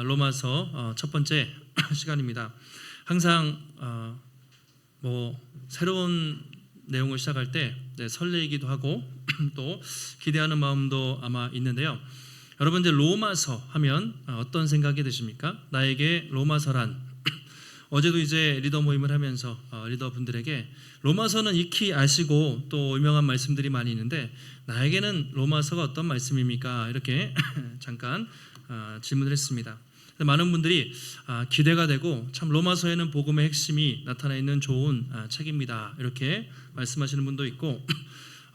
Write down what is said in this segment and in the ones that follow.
로마서 첫 번째 시간입니다. 항상 새로운 내용을 시작할 때 설레이기도 하고 또 기대하는 마음도 아마 있는데요. 여러분 이제 로마서 하면 어떤 생각이 드십니까? 나에게 로마서란 어제도 이제 리더 모임을 하면서 리더분들에게 로마서는 익히 아시고 또 유명한 말씀들이 많이 있는데 나에게는 로마서가 어떤 말씀입니까? 이렇게 잠깐 질문을 했습니다. 많은 분들이 기대가 되고 참 로마서에는 복음의 핵심이 나타나 있는 좋은 책입니다. 이렇게 말씀하시는 분도 있고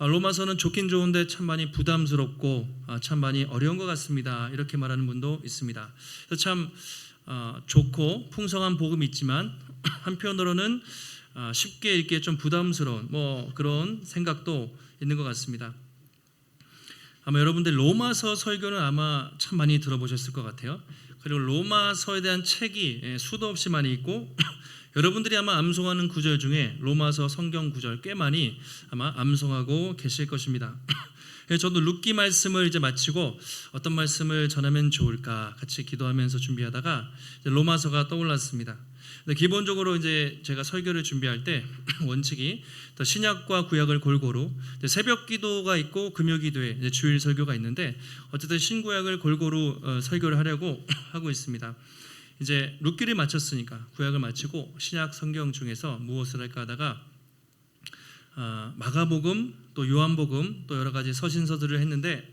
로마서는 좋긴 좋은데 참 많이 부담스럽고 참 많이 어려운 것 같습니다. 이렇게 말하는 분도 있습니다. 그래서 참 좋고 풍성한 복음이 있지만 한편으로는 쉽게 읽기에 좀 부담스러운 그런 생각도 있는 것 같습니다. 아마 여러분들 로마서 설교는 아마 참 많이 들어보셨을 것 같아요. 그리고 로마서에 대한 책이 수도 없이 많이 있고 여러분들이 아마 암송하는 구절 중에 로마서 성경 구절 꽤 많이 아마 암송하고 계실 것입니다. 저도 룻기 말씀을 이제 마치고 어떤 말씀을 전하면 좋을까 같이 기도하면서 준비하다가 로마서가 떠올랐습니다. 근데 기본적으로 이제 제가 설교를 준비할 때 원칙이 신약과 구약을 골고루 새벽 기도가 있고 금요 기도에 주일 설교가 있는데 어쨌든 신구약을 골고루 설교를 하려고 하고 있습니다. 이제 룻기를 마쳤으니까 구약을 마치고 신약 성경 중에서 무엇을 할까 하다가 마가복음 또 요한복음 또 여러 가지 서신서들을 했는데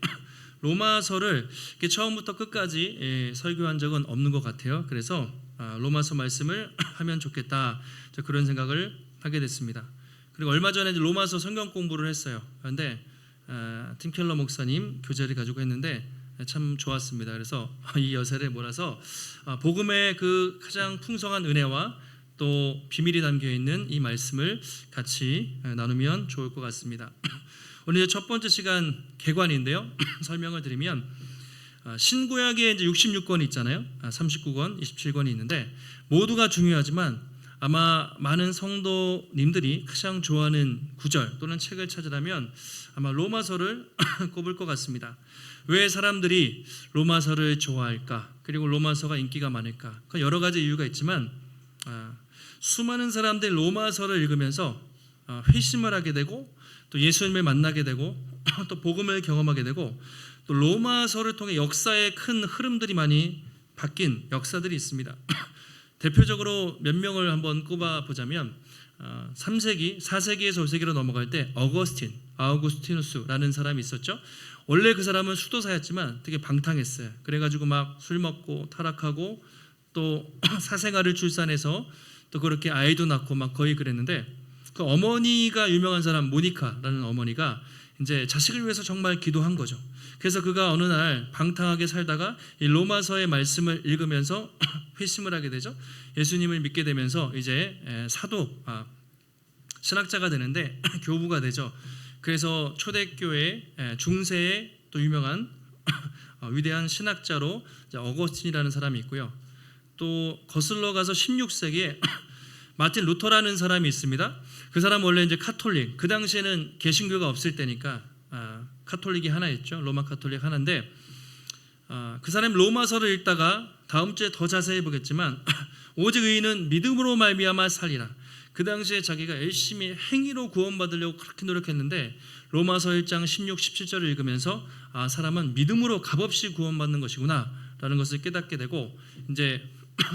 로마서를 처음부터 끝까지 설교한 적은 없는 것 같아요. 그래서 로마서 말씀을 하면 좋겠다 그런 생각을 하게 됐습니다. 그리고 얼마 전에 로마서 성경 공부를 했어요. 그런데 팀 켈러 목사님 교재를 가지고 했는데 참 좋았습니다. 그래서 이 여세를 몰아서 복음의 그 가장 풍성한 은혜와 또 비밀이 담겨 있는 이 말씀을 같이 나누면 좋을 것 같습니다. 오늘 첫 번째 시간 개관인데요. 설명을 드리면 신구약에 이제 66권이 있잖아요. 39권, 27권이 있는데 모두가 중요하지만 아마 많은 성도님들이 가장 좋아하는 구절 또는 책을 찾으라면 아마 로마서를 꼽을 것 같습니다. 왜 사람들이 로마서를 좋아할까? 그리고 로마서가 인기가 많을까? 여러 가지 이유가 있지만 수많은 사람들이 로마서를 읽으면서 회심을 하게 되고 또 예수님을 만나게 되고 또 복음을 경험하게 되고 또 로마서를 통해 역사의 큰 흐름들이 많이 바뀐 역사들이 있습니다. 대표적으로 몇 명을 한번 꼽아보자면 3세기, 4세기에서 5세기로 넘어갈 때 아우구스티누스라는 사람이 있었죠. 원래 그 사람은 수도사였지만 되게 방탕했어요. 그래가지고 막 술 먹고 타락하고 또 사생아를 출산해서 또 그렇게 아이도 낳고 막 거의 그랬는데 그 어머니가 유명한 사람 모니카라는 어머니가 이제 자식을 위해서 정말 기도한 거죠. 그래서 그가 어느 날 방탕하게 살다가 이 로마서의 말씀을 읽으면서 회심을 하게 되죠. 예수님을 믿게 되면서 이제 신학자가 되는데 교부가 되죠. 그래서 초대교회 중세의 또 유명한 위대한 신학자로 어거스틴이라는 사람이 있고요. 또 거슬러 가서 16세기에 마틴 루터라는 사람이 있습니다. 그 사람 원래 이제 카톨릭, 그 당시에는 개신교가 없을 때니까 카톨릭이 하나였죠. 로마 카톨릭 하나인데 그 사람이 로마서를 읽다가 다음 주에 더 자세히 보겠지만 오직 의인은 믿음으로 말미암아 살리라. 그 당시에 자기가 열심히 행위로 구원받으려고 그렇게 노력했는데 로마서 1장 16, 17절을 읽으면서 사람은 믿음으로 값없이 구원받는 것이구나 라는 것을 깨닫게 되고 이제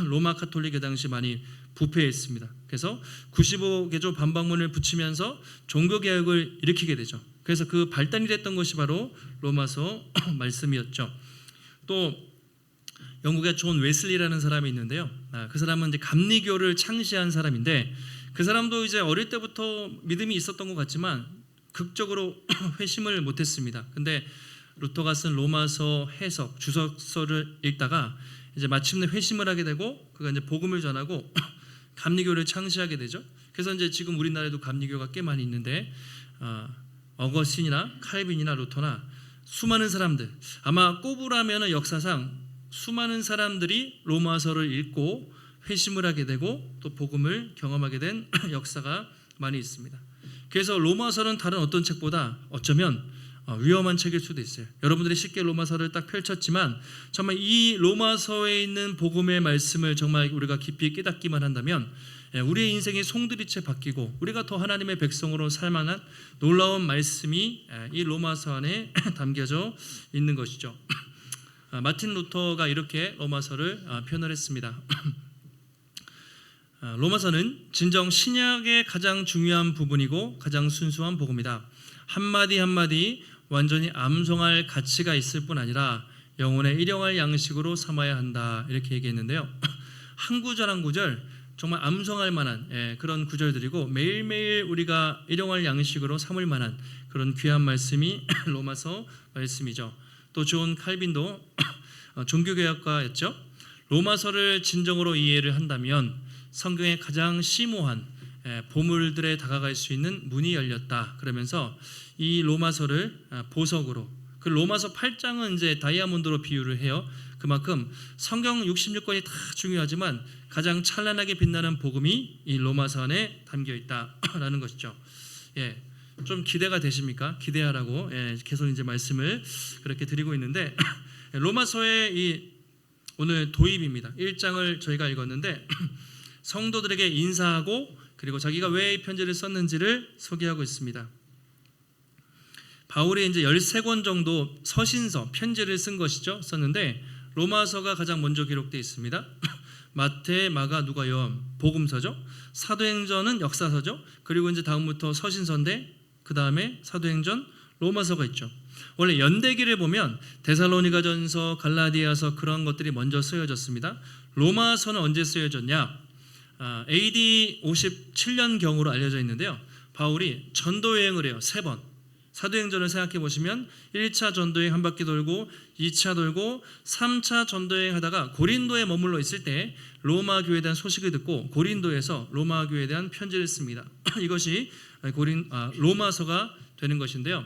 로마 카톨릭 그 당시 많이 부패했습니다. 그래서 95개조 반박문을 붙이면서 종교개혁을 일으키게 되죠. 그래서 그 발단이 됐던 것이 바로 로마서 말씀이었죠. 또 영국의 존 웨슬리라는 사람이 있는데요. 그 사람은 이제 감리교를 창시한 사람인데 그 사람도 이제 어릴 때부터 믿음이 있었던 것 같지만 극적으로 회심을 못했습니다. 근데 루터가 쓴 로마서 해석 주석서를 읽다가 이제 마침내 회심을 하게 되고 그가 이제 복음을 전하고 감리교를 창시하게 되죠. 그래서 이제 지금 우리나라에도 감리교가 꽤 많이 있는데 어거스틴이나 칼빈이나 루터나 수많은 사람들 아마 꼽으라면은 역사상 수많은 사람들이 로마서를 읽고 회심을 하게 되고 또 복음을 경험하게 된 역사가 많이 있습니다. 그래서 로마서는 다른 어떤 책보다 어쩌면 위험한 책일 수도 있어요. 여러분들이 쉽게 로마서를 딱 펼쳤지만 정말 이 로마서에 있는 복음의 말씀을 정말 우리가 깊이 깨닫기만 한다면 우리의 인생이 송두리째 바뀌고 우리가 더 하나님의 백성으로 살만한 놀라운 말씀이 이 로마서 안에 담겨져 있는 것이죠. 마틴 루터가 이렇게 로마서를 표현을 했습니다. 로마서는 진정 신약의 가장 중요한 부분이고 가장 순수한 복음이다. 한마디 한마디 완전히 암송할 가치가 있을 뿐 아니라 영혼의 일용할 양식으로 삼아야 한다, 이렇게 얘기했는데요. 한 구절 한 구절 정말 암송할 만한 그런 구절들이고 매일매일 우리가 일용할 양식으로 삼을 만한 그런 귀한 말씀이 로마서 말씀이죠. 또 존 칼빈도 종교개혁가였죠. 로마서를 진정으로 이해를 한다면 성경의 가장 심오한 보물들에 다가갈 수 있는 문이 열렸다, 그러면서 이 로마서를 보석으로, 그 로마서 8장은 이제 다이아몬드로 비유를 해요. 그만큼 성경 66권이 다 중요하지만 가장 찬란하게 빛나는 복음이 이 로마서 안에 담겨 있다라는 것이죠. 좀 기대가 되십니까? 기대하라고 계속 이제 말씀을 그렇게 드리고 있는데 로마서의 이 오늘 도입입니다. 1장을 저희가 읽었는데 성도들에게 인사하고 그리고 자기가 왜 이 편지를 썼는지를 소개하고 있습니다. 바울이 이제 13권 정도 서신서, 편지를 쓴 것이죠. 썼는데 로마서가 가장 먼저 기록되어 있습니다. 마태, 마가, 누가, 요한 복음서죠. 사도행전은 역사서죠. 그리고 이제 다음부터 서신서인데 그 다음에 사도행전, 로마서가 있죠. 원래 연대기를 보면 데살로니가전서, 갈라디아서 그런 것들이 먼저 쓰여졌습니다. 로마서는 언제 쓰여졌냐? AD 57년경으로 알려져 있는데요. 바울이 전도 여행을 해요. 3번. 사도행전을 생각해 보시면 1차 전도여행 한 바퀴 돌고 2차 돌고 3차 전도여행 하다가 고린도에 머물러 있을 때 로마 교회에 대한 소식을 듣고 고린도에서 로마 교회에 대한 편지를 씁니다. 이것이 로마서가 되는 것인데요.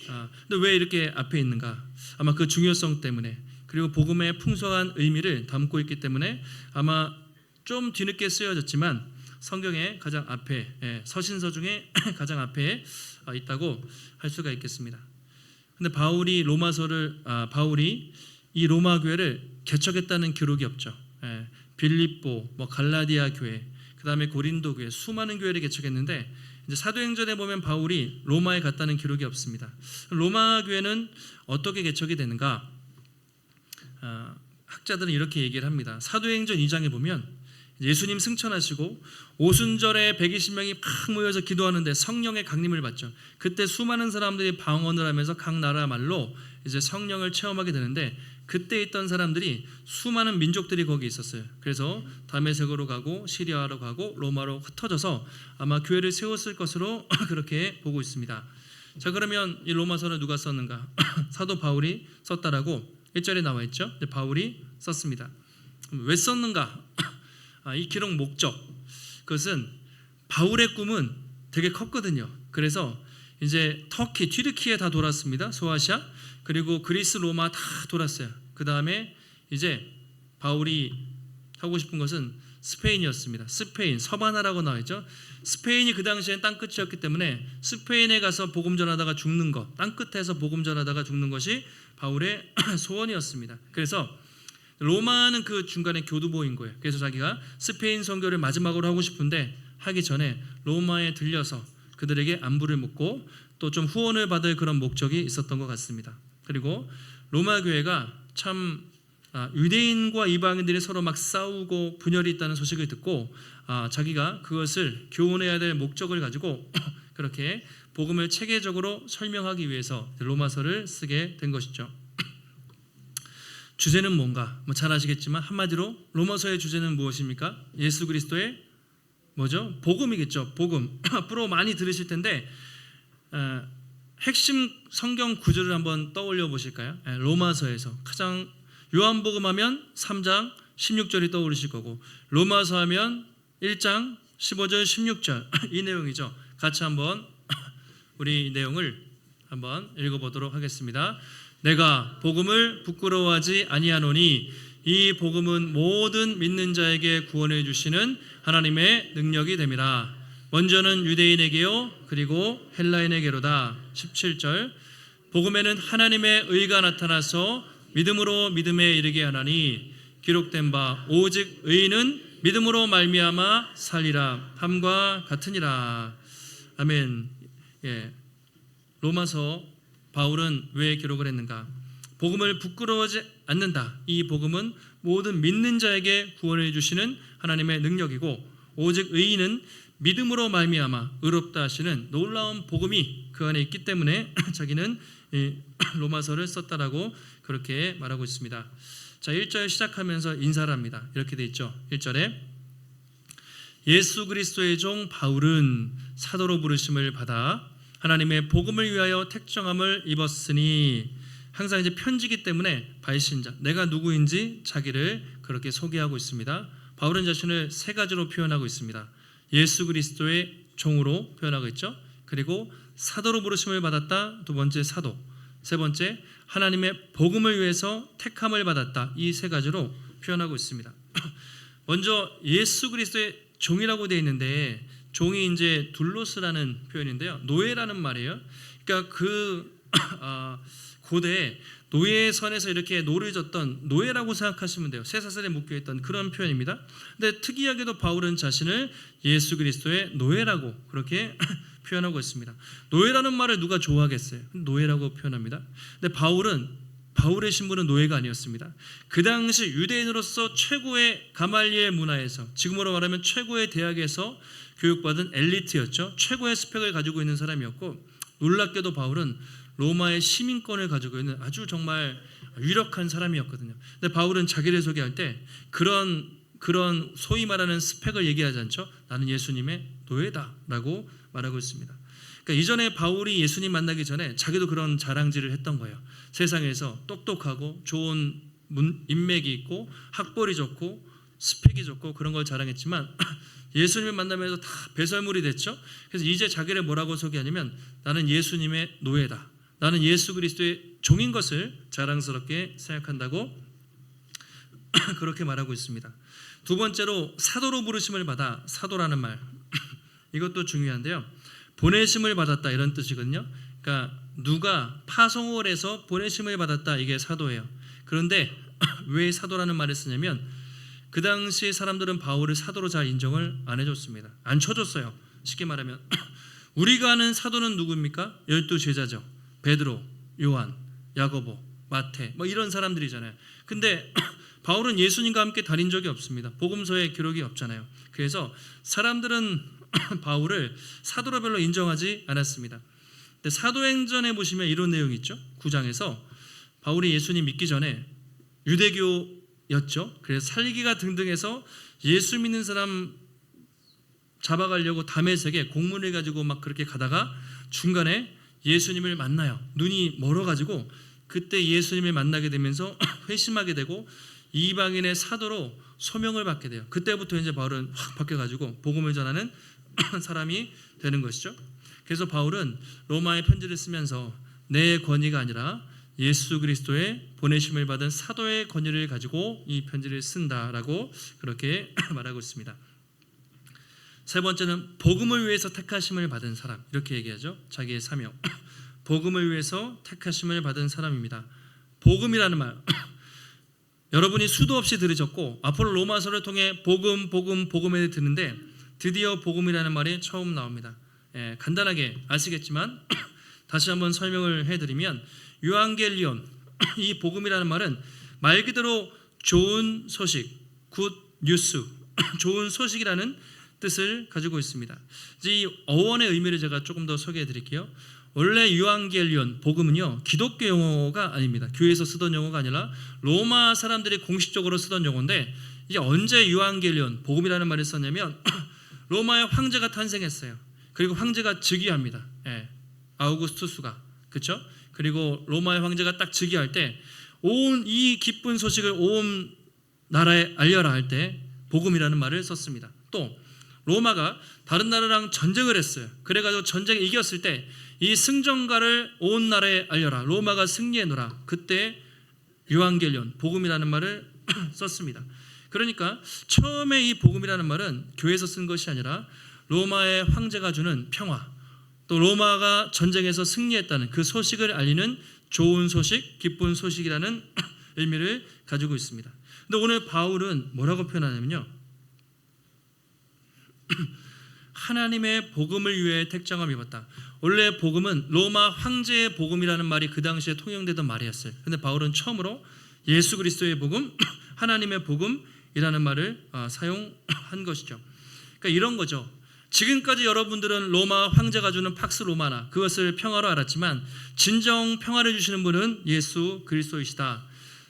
근데 왜 이렇게 앞에 있는가? 아마 그 중요성 때문에, 그리고 복음의 풍성한 의미를 담고 있기 때문에 아마 좀 뒤늦게 쓰여졌지만 성경의 가장 앞에, 서신서 중에 가장 앞에 있다고 할 수가 있겠습니다. 근데 바울이 이 로마 교회를 개척했다는 기록이 없죠. 빌립보, 갈라디아 교회, 그 다음에 고린도 교회, 수많은 교회를 개척했는데 이제 사도행전에 보면 바울이 로마에 갔다는 기록이 없습니다. 로마 교회는 어떻게 개척이 되는가? 학자들은 이렇게 얘기를 합니다. 사도행전 2장에 보면 예수님 승천하시고 오순절에 120명이 팍 모여서 기도하는데 성령의 강림을 받죠. 그때 수많은 사람들이 방언을 하면서 각 나라 말로 이제 성령을 체험하게 되는데 그때 있던 사람들이 수많은 민족들이 거기 있었어요. 그래서 다메섹으로 가고 시리아로 가고 로마로 흩어져서 아마 교회를 세웠을 것으로 그렇게 보고 있습니다. 자, 그러면 이 로마서를 누가 썼는가? 사도 바울이 썼다라고 1절에 나와 있죠. 바울이 썼습니다. 왜 썼는가? 이 기록 목적, 그것은 바울의 꿈은 되게 컸거든요. 그래서 이제 터키, 튀르키예 다 돌았습니다. 소아시아, 그리고 그리스, 로마 다 돌았어요. 그 다음에 이제 바울이 하고 싶은 것은 스페인이었습니다. 스페인, 서바나라고 나와 있죠. 스페인이 그 당시엔 땅끝이었기 때문에 스페인에 가서 복음 전하다가 죽는 것, 땅끝에서 복음 전하다가 죽는 것이 바울의 소원이었습니다. 그래서 로마는 그 중간에 교두보인 거예요. 그래서 자기가 스페인 선교를 마지막으로 하고 싶은데 하기 전에 로마에 들려서 그들에게 안부를 묻고 또 좀 후원을 받을 그런 목적이 있었던 것 같습니다. 그리고 로마 교회가 참 유대인과 이방인들이 서로 막 싸우고 분열이 있다는 소식을 듣고 자기가 그것을 교훈해야 될 목적을 가지고 그렇게 복음을 체계적으로 설명하기 위해서 로마서를 쓰게 된 것이죠. 주제는 뭔가? 잘 아시겠지만 한마디로 로마서의 주제는 무엇입니까? 예수 그리스도의 뭐죠? 복음이겠죠. 복음. 앞으로 많이 들으실 텐데 핵심 성경 구절을 한번 떠올려 보실까요? 로마서에서 가장 요한복음 하면 3장 16절이 떠오르실 거고 로마서 하면 1장 15절 16절 이 내용이죠. 같이 한번 우리 내용을 한번 읽어보도록 하겠습니다. 내가 복음을 부끄러워하지 아니하노니 이 복음은 모든 믿는 자에게 구원해 주시는 하나님의 능력이 됨이라. 먼저는 유대인에게요 그리고 헬라인에게로다. 17절 복음에는 하나님의 의가 나타나서 믿음으로 믿음에 이르게 하나니 기록된 바 오직 의인은 믿음으로 말미암아 살리라 함과 같으니라. 아멘. 예. 로마서 바울은 왜 기록을 했는가? 복음을 부끄러워하지 않는다. 이 복음은 모든 믿는 자에게 구원을 주시는 하나님의 능력이고 오직 의인은 믿음으로 말미암아 의롭다 하시는 놀라운 복음이 그 안에 있기 때문에 자기는 로마서를 썼다라고 그렇게 말하고 있습니다. 자, 1절 시작하면서 인사를 합니다. 이렇게 돼 있죠. 1절에 예수 그리스도의 종 바울은 사도로 부르심을 받아 하나님의 복음을 위하여 택정함을 입었으니, 항상 이제 편지기 때문에 발신자, 내가 누구인지 자기를 그렇게 소개하고 있습니다. 바울은 자신을 세 가지로 표현하고 있습니다. 예수 그리스도의 종으로 표현하고 있죠. 그리고 사도로 부르심을 받았다. 두 번째 사도. 세 번째 하나님의 복음을 위해서 택함을 받았다. 이 세 가지로 표현하고 있습니다. 먼저 예수 그리스도의 종이라고 되어 있는데, 종이 이제 둘로스라는 표현인데요, 노예라는 말이에요. 그러니까 고대 노예 선에서 이렇게 노를 졌던 노예라고 생각하시면 돼요. 쇠사슬에 묶여있던 그런 표현입니다. 근데 특이하게도 바울은 자신을 예수 그리스도의 노예라고 그렇게 표현하고 있습니다. 노예라는 말을 누가 좋아하겠어요? 노예라고 표현합니다. 근데 바울의 신분은 노예가 아니었습니다. 그 당시 유대인으로서 최고의 가말리엘 문화에서, 지금으로 말하면 최고의 대학에서 교육받은 엘리트였죠. 최고의 스펙을 가지고 있는 사람이었고, 놀랍게도 바울은 로마의 시민권을 가지고 있는 아주 정말 유력한 사람이었거든요. 근데 바울은 자기를 소개할 때 그런 소위 말하는 스펙을 얘기하지 않죠. 나는 예수님의 노예다라고 말하고 있습니다. 그러니까 이전에 바울이 예수님 만나기 전에 자기도 그런 자랑질을 했던 거예요. 세상에서 똑똑하고 좋은 인맥이 있고 학벌이 좋고 스펙이 좋고 그런 걸 자랑했지만 예수님을 만나면서 다 배설물이 됐죠. 그래서 이제 자기를 뭐라고 소개하냐면 나는 예수님의 노예다, 나는 예수 그리스도의 종인 것을 자랑스럽게 생각한다고 그렇게 말하고 있습니다. 두 번째로 사도로 부르심을 받아, 사도라는 말 이것도 중요한데요, 보내심을 받았다 이런 뜻이거든요. 그러니까 누가 파송을 해서 보내심을 받았다, 이게 사도예요. 그런데 왜 사도라는 말을 쓰냐면 그 당시 사람들은 바울을 사도로 잘 인정을 안 해줬습니다. 안 쳐줬어요. 쉽게 말하면 우리가 아는 사도는 누구입니까? 12제자죠. 베드로, 요한, 야고보, 마태 뭐 이런 사람들이잖아요. 근데 바울은 예수님과 함께 다닌 적이 없습니다. 복음서에 기록이 없잖아요. 그래서 사람들은 바울을 사도로 별로 인정하지 않았습니다. 근데 사도행전에 보시면 이런 내용이 있죠. 9장에서 바울이 예수님 믿기 전에 유대교였죠. 그래서 살기가 등등해서 예수 믿는 사람 잡아가려고 다메섹에 공문을 가지고 막 그렇게 가다가 중간에 예수님을 만나요. 눈이 멀어가지고 그때 예수님을 만나게 되면서 회심하게 되고 이방인의 사도로 소명을 받게 돼요. 그때부터 이제 바울은 확 바뀌어가지고 복음을 전하는 사람이 되는 것이죠. 그래서 바울은 로마에 편지를 쓰면서 내 권위가 아니라 예수 그리스도의 보내심을 받은 사도의 권위를 가지고 이 편지를 쓴다라고 그렇게 말하고 있습니다. 세 번째는 복음을 위해서 택하심을 받은 사람, 이렇게 얘기하죠. 자기의 사명, 복음을 위해서 택하심을 받은 사람입니다. 복음이라는 말 여러분이 수도 없이 들으셨고 앞으로 로마서를 통해 복음에 듣는데 드디어 복음이라는 말이 처음 나옵니다. 간단하게 아시겠지만 다시 한번 설명을 해드리면 유앙겔리온, 이 복음이라는 말은 말 그대로 좋은 소식, 굿 뉴스, 좋은 소식이라는 뜻을 가지고 있습니다. 이 어원의 의미를 제가 조금 더 소개해 드릴게요. 원래 유앙겔리온, 복음은요 기독교 용어가 아닙니다. 교회에서 쓰던 용어가 아니라 로마 사람들이 공식적으로 쓰던 용어인데, 이게 언제 유앙겔리온, 복음이라는 말을 썼냐면 로마의 황제가 탄생했어요. 그리고 황제가 즉위합니다. 아우구스투스가, 그렇죠? 그리고 로마의 황제가 딱 즉위할 때 온 이 기쁜 소식을 온 나라에 알려라 할 때 복음이라는 말을 썼습니다. 또 로마가 다른 나라랑 전쟁을 했어요. 그래가지고 전쟁에 이겼을 때 이 승전가를 온 나라에 알려라, 로마가 승리해노라, 그때 유앙겔리온, 복음이라는 말을 썼습니다. 그러니까 처음에 이 복음이라는 말은 교회에서 쓴 것이 아니라 로마의 황제가 주는 평화, 또 로마가 전쟁에서 승리했다는 그 소식을 알리는 좋은 소식, 기쁜 소식이라는 의미를 가지고 있습니다. 근데 오늘 바울은 뭐라고 표현하냐면요, 하나님의 복음을 위해 택정함 입었다. 원래 복음은 로마 황제의 복음이라는 말이 그 당시에 통용되던 말이었어요. 근데 바울은 처음으로 예수 그리스도의 복음, 하나님의 복음이라는 말을 사용한 것이죠. 그러니까 이런 거죠. 지금까지 여러분들은 로마 황제가 주는 팍스 로마나 그것을 평화로 알았지만 진정 평화를 주시는 분은 예수 그리스도이시다.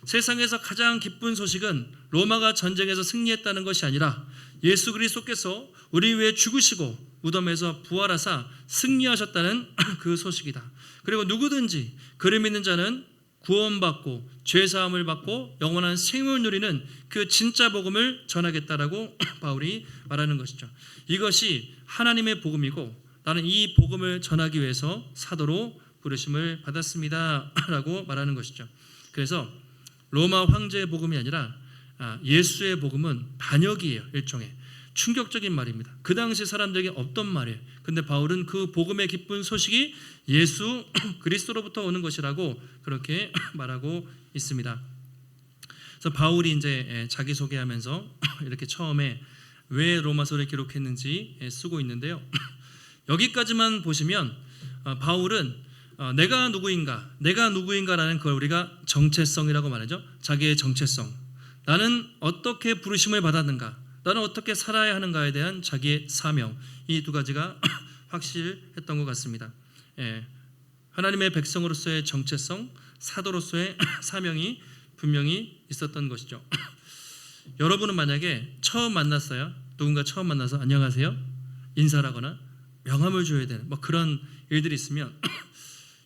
세상에서 가장 기쁜 소식은 로마가 전쟁에서 승리했다는 것이 아니라 예수 그리스도께서 우리 위해 죽으시고 무덤에서 부활하사 승리하셨다는 그 소식이다. 그리고 누구든지 그를 믿는 자는 구원받고 죄사함을 받고 영원한 생명을 누리는 그 진짜 복음을 전하겠다라고 바울이 말하는 것이죠. 이것이 하나님의 복음이고 나는 이 복음을 전하기 위해서 사도로 부르심을 받았습니다 라고 말하는 것이죠. 그래서 로마 황제의 복음이 아니라 예수의 복음은 반역이에요. 일종의 충격적인 말입니다. 그 당시 사람들에게 없던 말이에요. 근데 바울은 그 복음의 기쁜 소식이 예수 그리스도로부터 오는 것이라고 그렇게 말하고 있습니다. 그래서 바울이 이제 자기소개하면서 이렇게 처음에 왜 로마서를 기록했는지 쓰고 있는데요. 여기까지만 보시면 바울은 내가 누구인가라는 걸 우리가 정체성이라고 말하죠. 자기의 정체성. 나는 어떻게 부르심을 받았는가, 나는 어떻게 살아야 하는가에 대한 자기의 사명, 이 두 가지가 확실했던 것 같습니다. 하나님의 백성으로서의 정체성, 사도로서의 사명이 분명히 있었던 것이죠. 여러분은 만약에 처음 만났어요. 누군가 처음 만나서 안녕하세요 인사를 하거나 명함을 줘야 되는 그런 일들이 있으면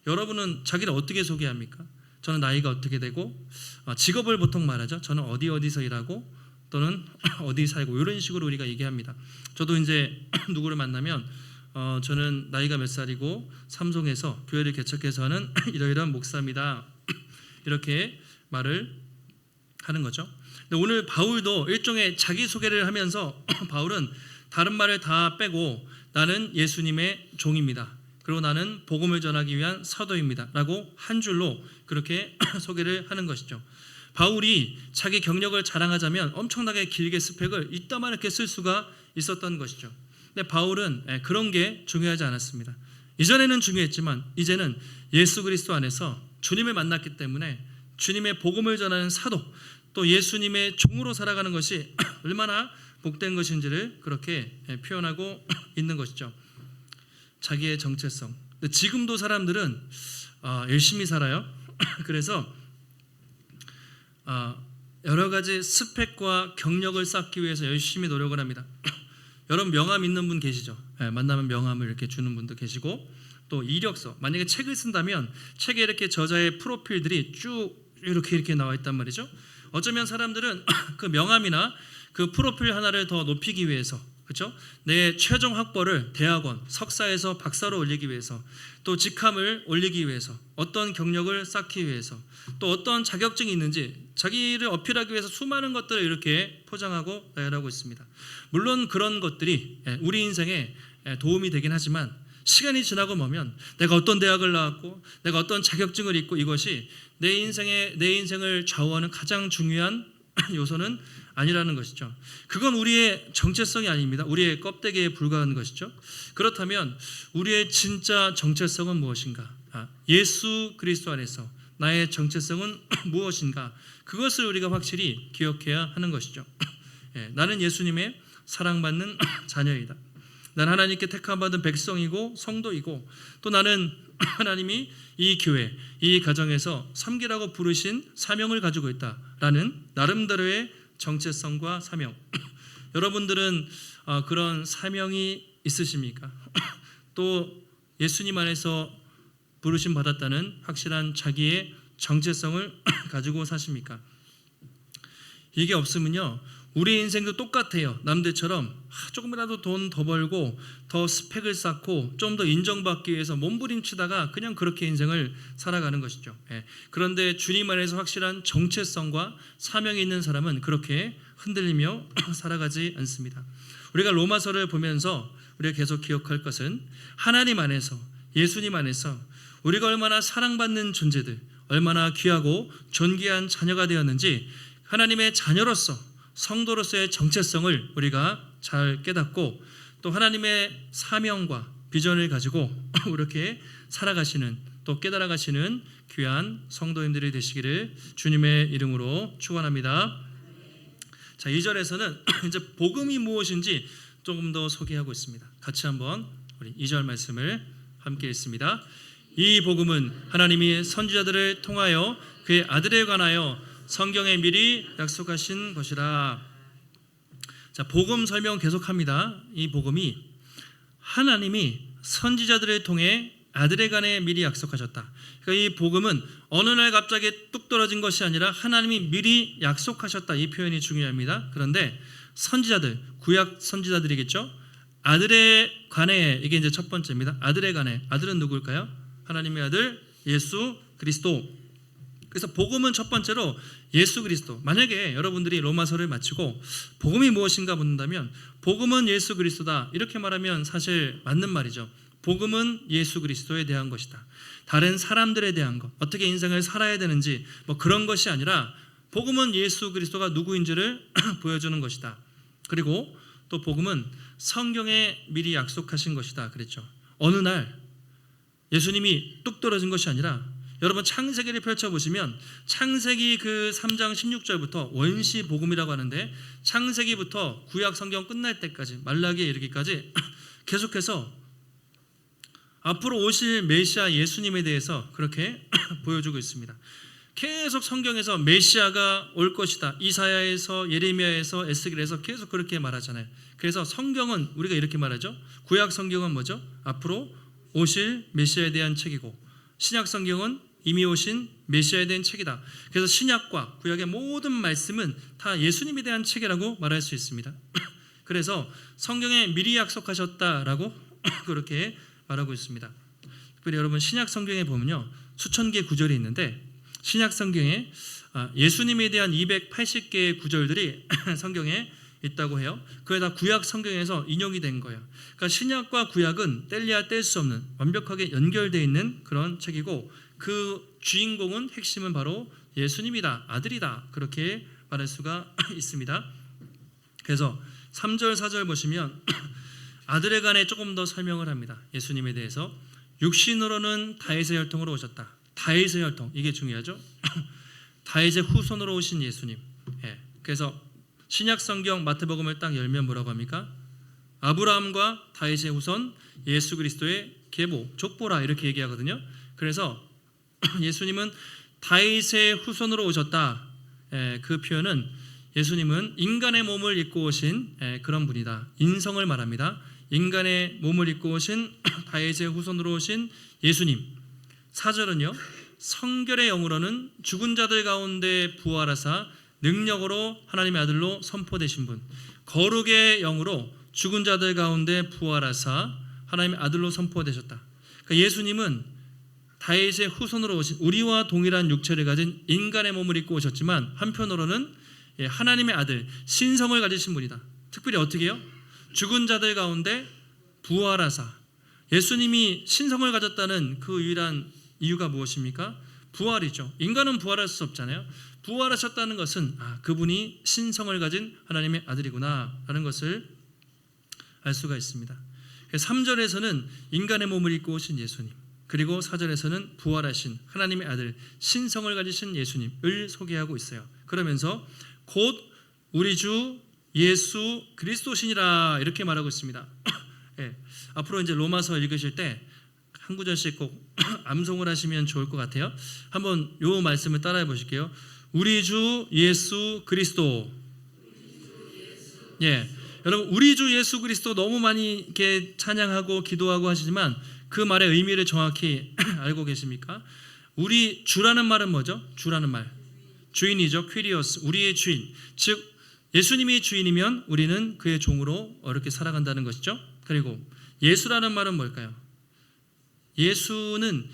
여러분은 자기를 어떻게 소개합니까? 저는 나이가 어떻게 되고 직업을 보통 말하죠. 저는 어디서 일하고 또는 어디 살고 이런 식으로 우리가 얘기합니다. 저도 이제 누구를 만나면 저는 나이가 몇 살이고 삼송에서 교회를 개척해서 하는 이러이러한 목사입니다. 이렇게 말을 하는 거죠. 근데 오늘 바울도 일종의 자기소개를 하면서 바울은 다른 말을 다 빼고 나는 예수님의 종입니다. 그리고 나는 복음을 전하기 위한 사도입니다 라고 한 줄로 그렇게 소개를 하는 것이죠. 바울이 자기 경력을 자랑하자면 엄청나게 길게 스펙을 이따만하게 쓸 수가 있었던 것이죠. 근데 바울은 그런 게 중요하지 않았습니다. 이전에는 중요했지만 이제는 예수 그리스도 안에서 주님을 만났기 때문에 주님의 복음을 전하는 사도, 또 예수님의 종으로 살아가는 것이 얼마나 복된 것인지를 그렇게 표현하고 있는 것이죠. 자기의 정체성. 근데 지금도 사람들은 열심히 살아요. 그래서 여러 가지 스펙과 경력을 쌓기 위해서 열심히 노력을 합니다. 여러분 명함 있는 분 계시죠? 만나면 명함을 이렇게 주는 분도 계시고, 또 이력서, 만약에 책을 쓴다면 책에 이렇게 저자의 프로필들이 쭉 이렇게 나와 있단 말이죠. 어쩌면 사람들은 그 명함이나 그 프로필 하나를 더 높이기 위해서, 그렇죠? 내 최종 학벌을 대학원, 석사에서 박사로 올리기 위해서, 또 직함을 올리기 위해서, 어떤 경력을 쌓기 위해서, 또 어떤 자격증이 있는지 자기를 어필하기 위해서 수많은 것들을 이렇게 포장하고 나열하고 있습니다. 물론 그런 것들이 우리 인생에 도움이 되긴 하지만 시간이 지나고 보면 내가 어떤 대학을 나왔고 내가 어떤 자격증을 있고 이것이 내 인생을 좌우하는 가장 중요한 요소는 아니라는 것이죠. 그건 우리의 정체성이 아닙니다. 우리의 껍데기에 불과한 것이죠. 그렇다면 우리의 진짜 정체성은 무엇인가? 예수 그리스도 안에서 나의 정체성은 무엇인가? 그것을 우리가 확실히 기억해야 하는 것이죠. 나는 예수님의 사랑받는 자녀이다. 난 하나님께 택함받은 백성이고 성도이고, 또 나는 하나님이 이 교회, 이 가정에서 섬기라고 부르신 사명을 가지고 있다라는 나름대로의 정체성과 사명. 여러분들은 그런 사명이 있으십니까? 또 예수님 안에서 부르심 받았다는 확실한 자기의 정체성을 가지고 사십니까? 이게 없으면요, 우리 인생도 똑같아요. 남들처럼 조금이라도 돈 더 벌고 더 스펙을 쌓고 좀 더 인정받기 위해서 몸부림치다가 그냥 그렇게 인생을 살아가는 것이죠. 그런데 주님 안에서 확실한 정체성과 사명이 있는 사람은 그렇게 흔들리며 살아가지 않습니다. 우리가 로마서를 보면서 우리가 계속 기억할 것은 하나님 안에서, 예수님 안에서 우리가 얼마나 사랑받는 존재들, 얼마나 귀하고 존귀한 자녀가 되었는지 하나님의 자녀로서, 성도로서의 정체성을 우리가 잘 깨닫고 또 하나님의 사명과 비전을 가지고 이렇게 살아가시는, 또 깨달아가시는 귀한 성도님들이 되시기를 주님의 이름으로 축원합니다. 자, 2절에서는 이제 복음이 무엇인지 조금 더 소개하고 있습니다. 같이 한번 우리 2절 말씀을 함께 읽습니다. 이 복음은 하나님이 선지자들을 통하여 그의 아들에 관하여 성경에 미리 약속하신 것이라. 자, 복음 설명 계속합니다. 이 복음이 하나님이 선지자들을 통해 아들에 관해 미리 약속하셨다. 그러니까 이 복음은 어느 날 갑자기 뚝 떨어진 것이 아니라 하나님이 미리 약속하셨다. 이 표현이 중요합니다. 그런데 선지자들, 구약 선지자들이겠죠. 아들에 관해, 이게 이제 첫 번째입니다. 아들에 관해. 아들은 누구일까요? 하나님의 아들 예수 그리스도. 그래서 복음은 첫 번째로 예수 그리스도. 만약에 여러분들이 로마서를 마치고 복음이 무엇인가 묻는다면 복음은 예수 그리스도다, 이렇게 말하면 사실 맞는 말이죠. 복음은 예수 그리스도에 대한 것이다. 다른 사람들에 대한 것, 어떻게 인생을 살아야 되는지 뭐 그런 것이 아니라 복음은 예수 그리스도가 누구인지를 보여주는 것이다. 그리고 또 복음은 성경에 미리 약속하신 것이다 그랬죠. 어느 날 예수님이 뚝 떨어진 것이 아니라, 여러분 창세기를 펼쳐보시면 창세기 그 3장 16절부터 원시 복음이라고 하는데, 창세기부터 구약 성경 끝날 때까지, 말라기에 이르기까지 계속해서 앞으로 오실 메시아 예수님에 대해서 그렇게 보여주고 있습니다. 계속 성경에서 메시아가 올 것이다, 이사야에서, 예레미야에서, 에스겔에서 계속 그렇게 말하잖아요. 그래서 성경은 우리가 이렇게 말하죠. 구약 성경은 뭐죠? 앞으로 오실 메시아에 대한 책이고, 신약 성경은 이미 오신 메시아에 대한 책이다. 그래서 신약과 구약의 모든 말씀은 다 예수님에 대한 책이라고 말할 수 있습니다. 그래서 성경에 미리 약속하셨다라고 그렇게 말하고 있습니다. 특별히 여러분 신약 성경에 보면요, 수천 개 구절이 있는데 신약 성경에 예수님에 대한 280개의 구절들이 성경에 있다고 해요. 그게 다 구약 성경에서 인용이 된 거예요. 그러니까 신약과 구약은 뗄래야 뗄 수 없는, 완벽하게 연결되어 있는 그런 책이고, 그 주인공은, 핵심은 바로 예수님이다, 아들이다, 그렇게 말할 수가 있습니다. 그래서 3절 4절 보시면 아들에 관해 조금 더 설명을 합니다. 예수님에 대해서 육신으로는 다윗의 혈통으로 오셨다. 다윗의 혈통, 이게 중요하죠. 다윗의 후손으로 오신 예수님. 그래서 신약 성경 마태복음을 딱 열면 뭐라고 합니까? 아브라함과 다윗의 후손 예수 그리스도의 계보, 족보라, 이렇게 얘기하거든요. 그래서 예수님은 다윗의 후손으로 오셨다. 그 표현은 예수님은 인간의 몸을 입고 오신 그런 분이다. 인성을 말합니다. 인간의 몸을 입고 오신 다윗의 후손으로 오신 예수님. 4절은요, 성결의 영으로는 죽은 자들 가운데 부활하사 능력으로 하나님의 아들로 선포되신 분. 거룩의 영으로 죽은 자들 가운데 부활하사 하나님의 아들로 선포되셨다. 그러니까 예수님은 다윗의 후손으로 오신, 우리와 동일한 육체를 가진 인간의 몸을 입고 오셨지만 한편으로는 하나님의 아들, 신성을 가지신 분이다. 특별히 어떻게 해요? 죽은 자들 가운데 부활하사. 예수님이 신성을 가졌다는 그 유일한 이유가 무엇입니까? 부활이죠. 인간은 부활할 수 없잖아요. 부활하셨다는 것은 그분이 신성을 가진 하나님의 아들이구나 라는 것을 알 수가 있습니다. 3절에서는 인간의 몸을 입고 오신 예수님, 그리고 4절에서는 부활하신 하나님의 아들, 신성을 가지신 예수님을 소개하고 있어요. 그러면서 곧 우리 주 예수 그리스도시니라, 이렇게 말하고 있습니다. 앞으로 이제 로마서 읽으실 때 한 구절씩 꼭 암송을 하시면 좋을 것 같아요. 한번 요 말씀을 따라해 보실게요. 우리 주 예수 그리스도. 여러분 우리 주 예수 그리스도 너무 많이 이렇게 찬양하고 기도하고 하시지만 그 말의 의미를 정확히 알고 계십니까? 우리 주라는 말은 뭐죠? 주라는 말, 주인이죠. 퀴리오스, 우리의 주인. 즉 예수님이 주인이면 우리는 그의 종으로 이렇게 살아간다는 것이죠. 그리고 예수라는 말은 뭘까요? 예수는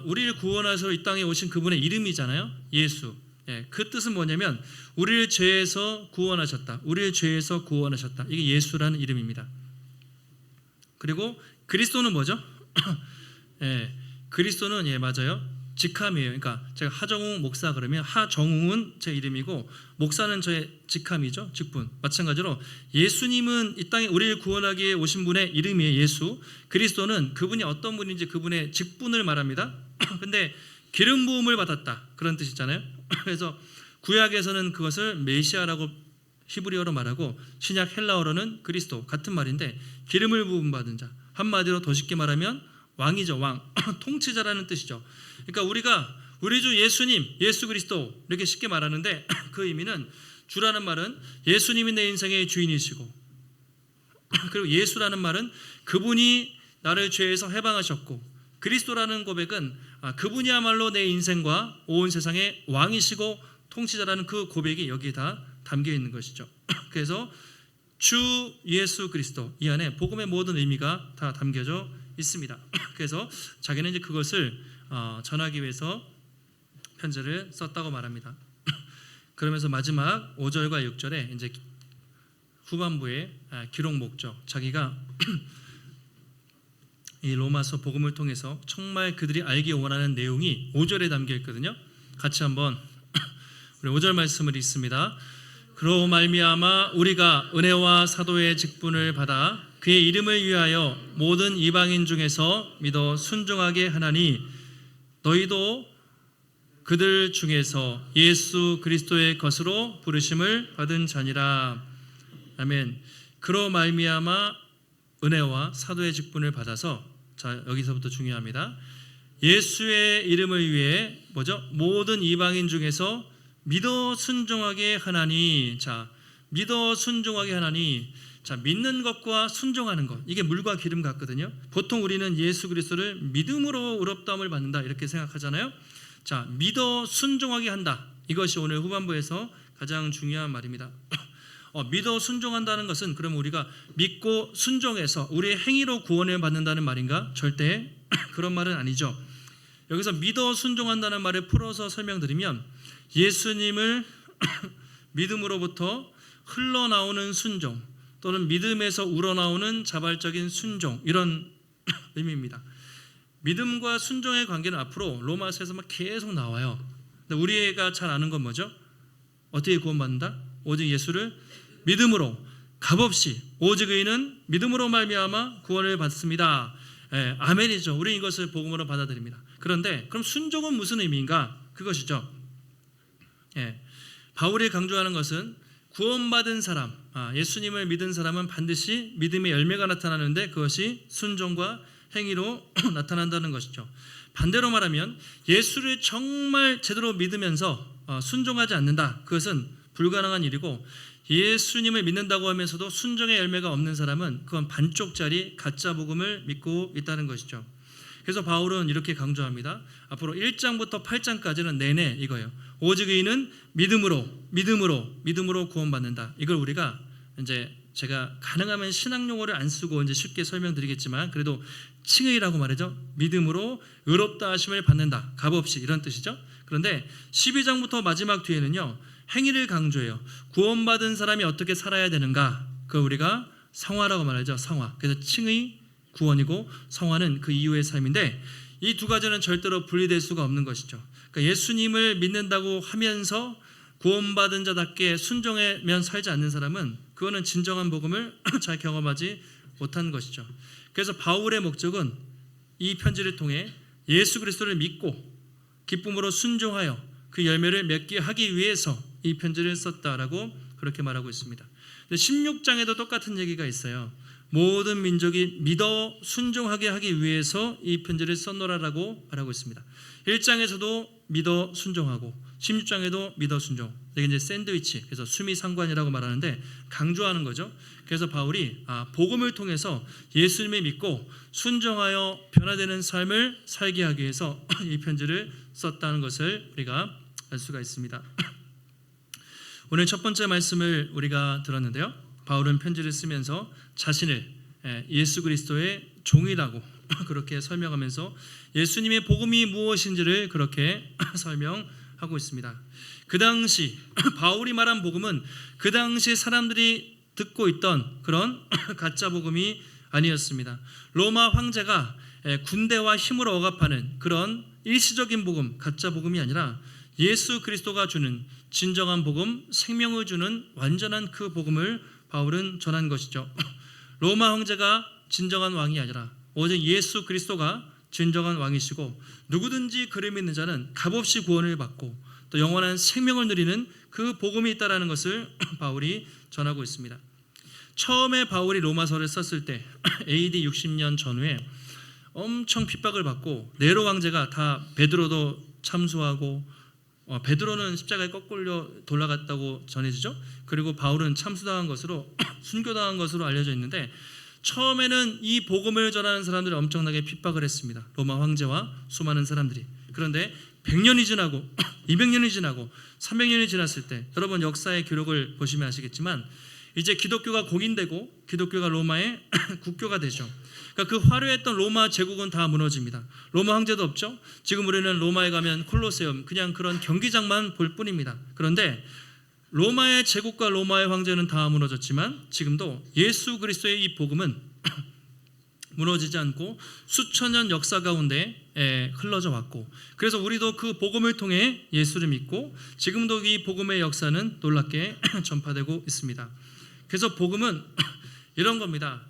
우리를 구원하셔서 이 땅에 오신 그분의 이름이잖아요. 예수. 그 뜻은 뭐냐면 우리를 죄에서 구원하셨다, 우리를 죄에서 구원하셨다. 이게 예수라는 이름입니다. 그리고 그리스도는 뭐죠? 예, 그리스도는 맞아요. 직함이에요. 그러니까 제가 하정웅 목사 그러면 하정웅은 제 이름이고 목사는 저의 직함이죠. 직분. 마찬가지로 예수님은 이 땅에 우리를 구원하기 위해 오신 분의 이름이에요. 예수. 그리스도는 그분이 어떤 분인지 그분의 직분을 말합니다. 근데 기름 부음을 받았다 그런 뜻이잖아요. 그래서 구약에서는 그것을 메시아라고 히브리어로 말하고 신약 헬라어로는 그리스도 같은 말인데 기름을 부음 받은 자, 한마디로 더 쉽게 말하면 왕이죠. 왕. 통치자라는 뜻이죠. 그러니까 우리 주 예수님, 예수 그리스도 이렇게 쉽게 말하는데 그 의미는 주라는 말은 예수님이 내 인생의 주인이시고, 그리고 예수라는 말은 그분이 나를 죄에서 해방하셨고, 그리스도라는 고백은 그분이야말로 내 인생과 온 세상의 왕이시고 통치자라는 그 고백이 여기에 다 담겨 있는 것이죠. 그래서 주 예수 그리스도, 이 안에 복음의 모든 의미가 다 담겨져 있습니다. 그래서 자기는 이제 그것을 전하기 위해서 편지를 썼다고 말합니다. 그러면서 마지막 5절과 6절에 이제 후반부에 기록 목적, 자기가 이 로마서 복음을 통해서 정말 그들이 알기 원하는 내용이 5절에 담겨 있거든요. 같이 한번 우리 5절 말씀을 읽습니다. 그로 말미암아 우리가 은혜와 사도의 직분을 받아 그의 이름을 위하여 모든 이방인 중에서 믿어 순종하게 하나니 너희도 그들 중에서 예수 그리스도의 것으로 부르심을 받은 자니라. 아멘. 그로 말미암아 은혜와 사도의 직분을 받아서, 자 여기서부터 중요합니다. 예수의 이름을 위해 모든 이방인 중에서 믿어 순종하게 하나니. 자, 믿어 순종하게 하나니. 자, 믿는 것과 순종하는 것, 이게 물과 기름 같거든요. 보통 우리는 예수 그리스도를 믿음으로 의롭다함을 받는다 이렇게 생각하잖아요. 자, 믿어 순종하게 한다. 이것이 오늘 후반부에서 가장 중요한 말입니다. 믿어 순종한다는 것은 그럼 우리가 믿고 순종해서 우리의 행위로 구원을 받는다는 말인가? 절대 그런 말은 아니죠. 여기서 믿어 순종한다는 말을 풀어서 설명드리면 예수님을 믿음으로부터 흘러나오는 순종, 또는 믿음에서 우러나오는 자발적인 순종, 이런 의미입니다. 믿음과 순종의 관계는 앞으로 로마서에서 막 계속 나와요. 근데 우리가 잘 아는 건 뭐죠? 어떻게 구원받는다? 오직 예수를 믿음으로, 값없이, 오직 의인은 믿음으로 말미암아 구원을 받습니다. 아멘이죠. 우리 이것을 복음으로 받아들입니다. 그런데 그럼 순종은 무슨 의미인가? 그것이죠. 바울이 강조하는 것은 구원받은 사람, 예수님을 믿은 사람은 반드시 믿음의 열매가 나타나는데 그것이 순종과 행위로 나타난다는 것이죠. 반대로 말하면 예수를 정말 제대로 믿으면서 순종하지 않는다, 그것은 불가능한 일이고, 예수님을 믿는다고 하면서도 순종의 열매가 없는 사람은 그건 반쪽짜리 가짜 복음을 믿고 있다는 것이죠. 그래서 바울은 이렇게 강조합니다. 앞으로 1장부터 8장까지는 내내 이거예요. 오직 의인은 믿음으로 구원받는다. 이걸 우리가 이제 제가 가능하면 신학 용어를 안 쓰고 이제 쉽게 설명드리겠지만 그래도 칭의라고 말하죠. 믿음으로 의롭다 하심을 받는다. 값없이, 이런 뜻이죠. 그런데 12장부터 마지막 뒤에는요, 행위를 강조해요. 구원받은 사람이 어떻게 살아야 되는가? 그걸 우리가 성화라고 말하죠. 성화. 그래서 칭의 구원이고 성화는 그 이후의 삶인데 이 두 가지는 절대로 분리될 수가 없는 것이죠. 그러니까 예수님을 믿는다고 하면서 구원받은 자답게 순종하면 살지 않는 사람은 그거는 진정한 복음을 잘 경험하지 못한 것이죠. 그래서 바울의 목적은 이 편지를 통해 예수 그리스도를 믿고 기쁨으로 순종하여 그 열매를 맺게 하기 위해서 이 편지를 썼다라고 그렇게 말하고 있습니다. 16장에도 똑같은 얘기가 있어요. 모든 민족이 믿어 순종하게 하기 위해서 이 편지를 썼노라라고 말하고 있습니다. 1장에서도 믿어 순종하고 16장에도 믿어 순종. 이게 이제 샌드위치, 그래서 수미상관이라고 말하는데 강조하는 거죠. 그래서 바울이 복음을 통해서 예수님을 믿고 순종하여 변화되는 삶을 살게 하기 위해서 이 편지를 썼다는 것을 우리가 알 수가 있습니다. 오늘 첫 번째 말씀을 우리가 들었는데요. 바울은 편지를 쓰면서 자신을 예수 그리스도의 종이라고 그렇게 설명하면서 예수님의 복음이 무엇인지를 그렇게 설명하고 있습니다. 그 당시 바울이 말한 복음은 그 당시 사람들이 듣고 있던 그런 가짜 복음이 아니었습니다. 로마 황제가 군대와 힘으로 억압하는 그런 일시적인 복음, 가짜 복음이 아니라 예수 그리스도가 주는 진정한 복음, 생명을 주는 완전한 그 복음을 바울은 전한 것이죠. 로마 황제가 진정한 왕이 아니라 오직 예수 그리스도가 진정한 왕이시고, 누구든지 그를 믿는 자는 값없이 구원을 받고 또 영원한 생명을 누리는 그 복음이 있다라는 것을 바울이 전하고 있습니다. 처음에 바울이 로마서를 썼을 때 AD 60년 전후에 엄청 핍박을 받고, 네로 황제가 다 베드로도 참수하고, 베드로는 십자가에 거꾸로 돌아갔다고 전해지죠. 그리고 바울은 참수당한 것으로 순교당한 것으로 알려져 있는데, 처음에는 이 복음을 전하는 사람들이 엄청나게 핍박을 했습니다. 로마 황제와 수많은 사람들이. 그런데 100년이 지나고 200년이 지나고 300년이 지났을 때, 여러분 역사의 기록을 보시면 아시겠지만 이제 기독교가 공인되고 기독교가 로마의 국교가 되죠. 그러니까 그 화려했던 로마 제국은 다 무너집니다. 로마 황제도 없죠. 지금 우리는 로마에 가면 콜로세움, 그냥 그런 경기장만 볼 뿐입니다. 그런데 로마의 제국과 로마의 황제는 다 무너졌지만 지금도 예수 그리스도의 이 복음은 무너지지 않고 수천 년 역사 가운데 흘러져 왔고, 그래서 우리도 그 복음을 통해 예수를 믿고 지금도 이 복음의 역사는 놀랍게 전파되고 있습니다. 그래서 복음은 이런 겁니다.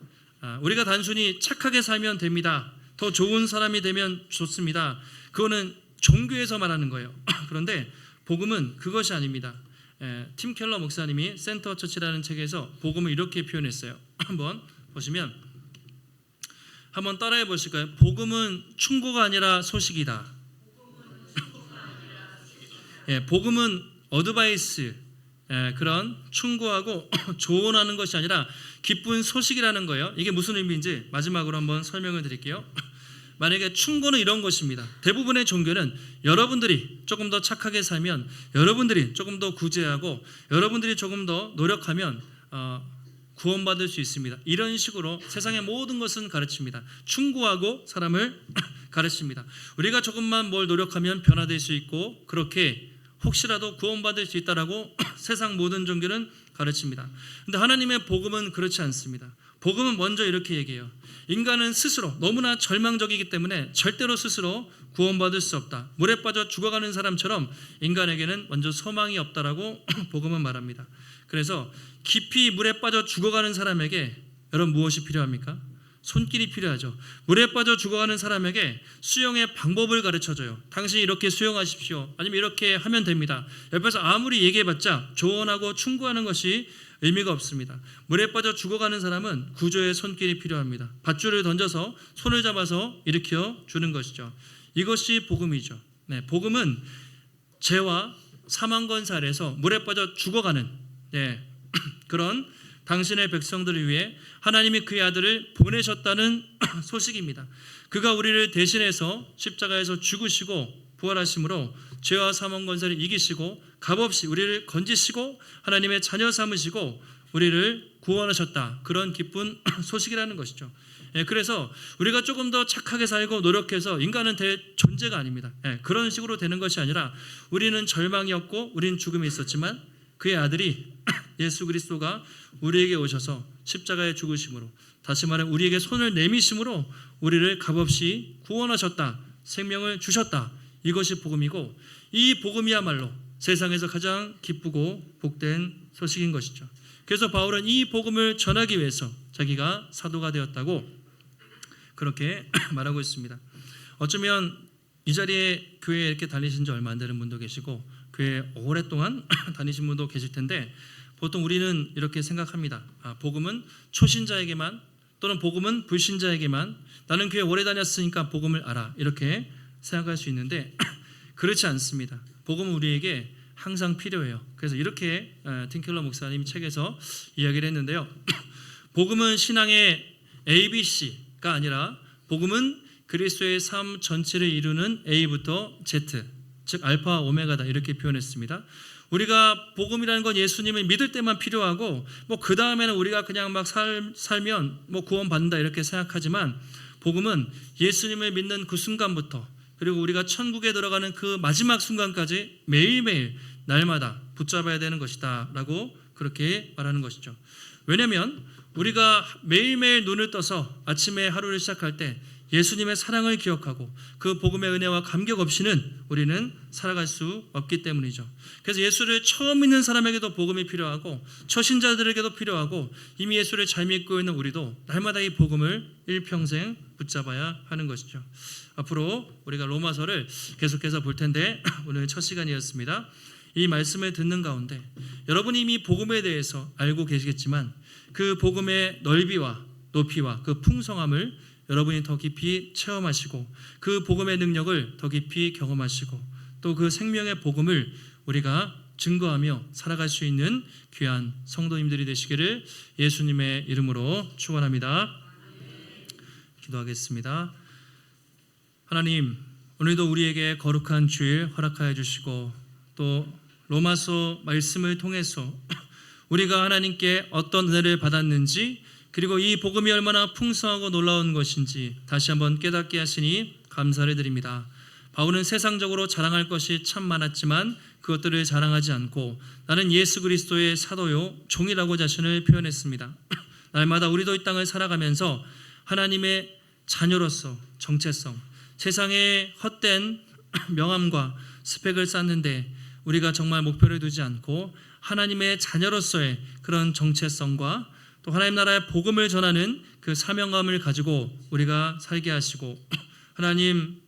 우리가 단순히 착하게 살면 됩니다. 더 좋은 사람이 되면 좋습니다. 그거는 종교에서 말하는 거예요. 그런데 복음은 그것이 아닙니다. 팀 켈러 목사님이 센터 처치라는 책에서 복음을 이렇게 표현했어요. 한번 보시면, 한번 따라해 보실까요? 복음은 충고가 아니라 소식이다. 복음은 어드바이스, 그런 충고하고 조언하는 것이 아니라 기쁜 소식이라는 거예요. 이게 무슨 의미인지 마지막으로 한번 설명을 드릴게요. 만약에 충고는 이런 것입니다. 대부분의 종교는 여러분들이 조금 더 착하게 살면, 여러분들이 조금 더 구제하고, 여러분들이 조금 더 노력하면 구원받을 수 있습니다. 이런 식으로 세상의 모든 것은 가르칩니다. 충고하고 사람을 가르칩니다. 우리가 조금만 뭘 노력하면 변화될 수 있고, 그렇게 혹시라도 구원받을 수 있다라고 세상 모든 종교는 가르칩니다. 그런데 하나님의 복음은 그렇지 않습니다. 복음은 먼저 이렇게 얘기해요. 인간은 스스로 너무나 절망적이기 때문에 절대로 스스로 구원받을 수 없다. 물에 빠져 죽어가는 사람처럼 인간에게는 먼저 소망이 없다라고 복음은 말합니다. 그래서 깊이 물에 빠져 죽어가는 사람에게 여러분 무엇이 필요합니까? 손길이 필요하죠. 물에 빠져 죽어가는 사람에게 수영의 방법을 가르쳐줘요. 당신이 이렇게 수영하십시오. 아니면 이렇게 하면 됩니다. 옆에서 아무리 얘기해봤자 조언하고 충고하는 것이 의미가 없습니다. 물에 빠져 죽어가는 사람은 구조의 손길이 필요합니다. 밧줄을 던져서 손을 잡아서 일으켜 주는 것이죠. 이것이 복음이죠. 복음은 죄와 사망 권살에서 물에 빠져 죽어가는 그런 당신의 백성들을 위해 하나님이 그의 아들을 보내셨다는 소식입니다. 그가 우리를 대신해서 십자가에서 죽으시고 부활하심으로 죄와 사망 권세를 이기시고 값없이 우리를 건지시고 하나님의 자녀 삼으시고 우리를 구원하셨다. 그런 기쁜 소식이라는 것이죠. 그래서 우리가 조금 더 착하게 살고 노력해서 인간은 존재가 아닙니다. 그런 식으로 되는 것이 아니라 우리는 절망이었고 우리는 죽음이 있었지만 그의 아들이 예수 그리스도가 우리에게 오셔서 십자가에 죽으심으로, 다시 말해 우리에게 손을 내미심으로 우리를 값없이 구원하셨다. 생명을 주셨다. 이것이 복음이고, 이 복음이야말로 세상에서 가장 기쁘고 복된 소식인 것이죠. 그래서 바울은 이 복음을 전하기 위해서 자기가 사도가 되었다고 그렇게 말하고 있습니다. 어쩌면 이 자리에 교회에 이렇게 다니신 지 얼마 안 되는 분도 계시고 교회에 오랫동안 다니신 분도 계실 텐데, 보통 우리는 이렇게 생각합니다. 복음은 초신자에게만, 또는 복음은 불신자에게만, 나는 교회 오래 다녔으니까 복음을 알아, 이렇게 생각할 수 있는데 그렇지 않습니다. 복음은 우리에게 항상 필요해요. 그래서 이렇게 팀켈러 목사님 책에서 이야기를 했는데요. 복음은 신앙의 ABC가 아니라 복음은 그리스도의 삶 전체를 이루는 A부터 Z, 즉 알파와 오메가다, 이렇게 표현했습니다. 우리가 복음이라는 건 예수님을 믿을 때만 필요하고 그 다음에는 우리가 그냥 막 살면 구원 받는다 이렇게 생각하지만, 복음은 예수님을 믿는 그 순간부터 그리고 우리가 천국에 들어가는 그 마지막 순간까지 매일매일 날마다 붙잡아야 되는 것이다 라고 그렇게 말하는 것이죠. 왜냐하면 우리가 매일매일 눈을 떠서 아침에 하루를 시작할 때 예수님의 사랑을 기억하고 그 복음의 은혜와 감격 없이는 우리는 살아갈 수 없기 때문이죠. 그래서 예수를 처음 믿는 사람에게도 복음이 필요하고 초신자들에게도 필요하고 이미 예수를 잘 믿고 있는 우리도 날마다 이 복음을 일평생 붙잡아야 하는 것이죠. 앞으로 우리가 로마서를 계속해서 볼 텐데 오늘 첫 시간이었습니다. 이 말씀을 듣는 가운데 여러분이 이미 복음에 대해서 알고 계시겠지만 그 복음의 넓이와 높이와 그 풍성함을 여러분이 더 깊이 체험하시고 그 복음의 능력을 더 깊이 경험하시고 또 그 생명의 복음을 우리가 증거하며 살아갈 수 있는 귀한 성도님들이 되시기를 예수님의 이름으로 축원합니다. 기도하겠습니다. 하나님, 오늘도 우리에게 거룩한 주일 허락하여 주시고 또 로마서 말씀을 통해서 우리가 하나님께 어떤 은혜를 받았는지 그리고 이 복음이 얼마나 풍성하고 놀라운 것인지 다시 한번 깨닫게 하시니 감사를 드립니다. 바울은 세상적으로 자랑할 것이 참 많았지만 그것들을 자랑하지 않고 나는 예수 그리스도의 사도요 종이라고 자신을 표현했습니다. 날마다 우리도 이 땅을 살아가면서 하나님의 자녀로서 정체성, 세상의 헛된 명함과 스펙을 쌓는데 우리가 정말 목표를 두지 않고 하나님의 자녀로서의 그런 정체성과 또 하나님 나라의 복음을 전하는 그 사명감을 가지고 우리가 살게 하시고 하나님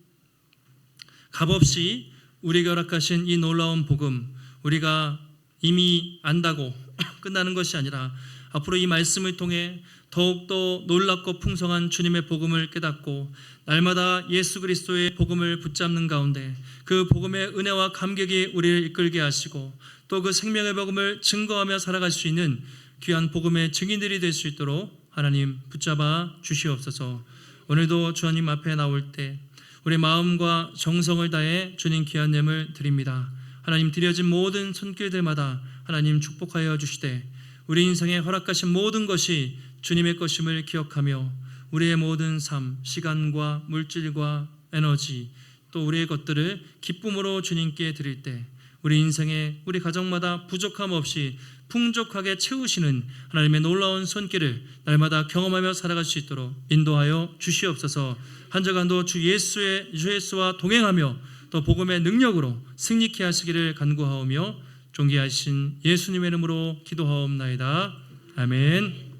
값없이 우리에게 허락하신 이 놀라운 복음 우리가 이미 안다고 끝나는 것이 아니라 앞으로 이 말씀을 통해 더욱더 놀랍고 풍성한 주님의 복음을 깨닫고 날마다 예수 그리스도의 복음을 붙잡는 가운데 그 복음의 은혜와 감격이 우리를 이끌게 하시고 또 그 생명의 복음을 증거하며 살아갈 수 있는 귀한 복음의 증인들이 될 수 있도록 하나님 붙잡아 주시옵소서. 오늘도 주님 앞에 나올 때 우리 마음과 정성을 다해 주님 귀한 예물 드립니다. 하나님 드려진 모든 손길들마다 하나님 축복하여 주시되 우리 인생에 허락하신 모든 것이 주님의 것임을 기억하며 우리의 모든 삶, 시간과 물질과 에너지 또 우리의 것들을 기쁨으로 주님께 드릴 때 우리 인생에 우리 가정마다 부족함 없이 풍족하게 채우시는 하나님의 놀라운 손길을 날마다 경험하며 살아갈 수 있도록 인도하여 주시옵소서. 한 주간도 주 예수와 동행하며 또 복음의 능력으로 승리케 하시기를 간구하오며 존귀하신 예수님의 이름으로 기도하옵나이다. 아멘.